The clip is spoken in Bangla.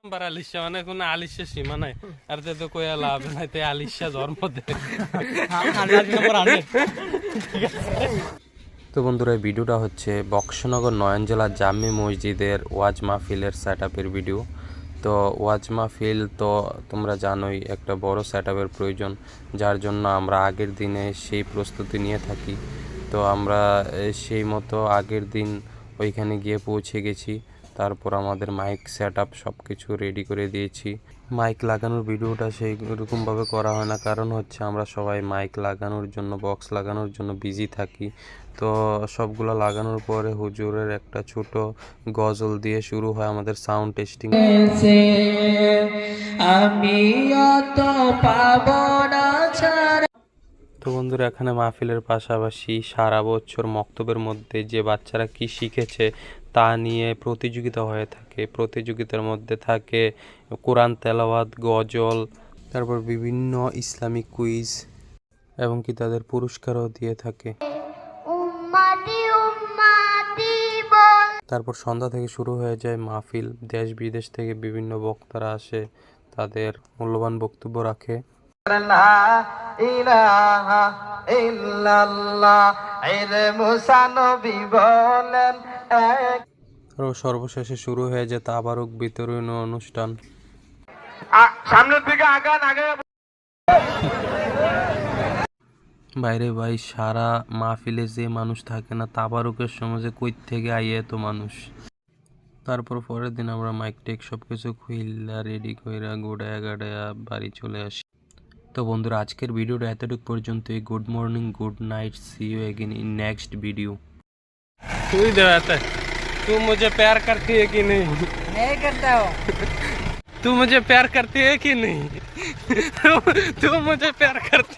নাম্বার আলিশা মানে কোনো আলিশা সীমা নাই আর তো কইয়া লাভ নাই তে আলিশা জন্ম দে। তো বন্ধুরা এই ভিডিওটা হচ্ছে বক্সনগর নয়নজলা জামে মসজিদের ওয়াজ মাহফিলের সেটআপের ভিডিও। তো ওয়াজ মাহফিল তো তোমরা জানোই একটা বড় সেটআপের প্রয়োজন, যার জন্য আমরা আগের দিনে সেই প্রস্তুতি নিয়ে থাকি। তো আমরা সেই মতো আগের দিন ওইখানে গিয়ে পৌঁছে গেছি। তারপর আমাদের মাইক সেটআপ সব কিছু রেডি করে দিয়েছি। মাইক লাগানোর ভিডিওটা সেই রকমভাবে করা হয় না, কারণ হচ্ছে আমরা সবাই মাইক লাগানোর জন্য বক্স লাগানোর জন্য বিজি থাকি। তো সবগুলো লাগানোর পরে হুজুরের একটা ছোট গজল দিয়ে শুরু হয় আমাদের সাউন্ড টেস্টিং। আমি অত পাবো না ছাড়া। তো বন্ধুরা এখানে মাহফিলের পাশাপাশি সারা বছর মক্তবের মধ্যে যে বাচ্চারা কি শিখেছে তা নিয়ে প্রতিযোগিতা হয়ে থাকে। প্রতিযোগিতার মধ্যে থাকে কোরআন তেলাওয়াত, গজল, তারপর বিভিন্ন ইসলামিক কুইজ এবং কি তাদের পুরস্কারও দিয়ে থাকে। তারপর সন্ধ্যা থেকে শুরু হয়ে যায় মাহফিল। দেশ বিদেশ থেকে বিভিন্ন বক্তারা আসে, তাদের মূল্যবান বক্তব্য রাখে। সর্বশেষে শুরু হয়ে যায় তাবারুক বিতরণ অনুষ্ঠান। সামনের দিকে আগান আগে। বাইরে ভাই সারা মাহফিলে যে মানুষ থাকে না, তাবারুকের সমাজে কই থেকে আইয়ে এত মানুষ। তারপর পরের দিন আমরা মাইক টেক সবকিছু খুইলা রেডি কইরা গোড়ায়া গাড়ায়া বাড়ি চলে আসি। তো বন্ধুরা আজকের ভিডিওটা এতটুকু পর্যন্তই। Good morning, good night, see you again in next video. तू ही देता है, तू मुझे प्यार करती है कि नहीं? नहीं करता हूँ। तू मुझे प्यार करती है कि नहीं? तू मुझे प्यार करती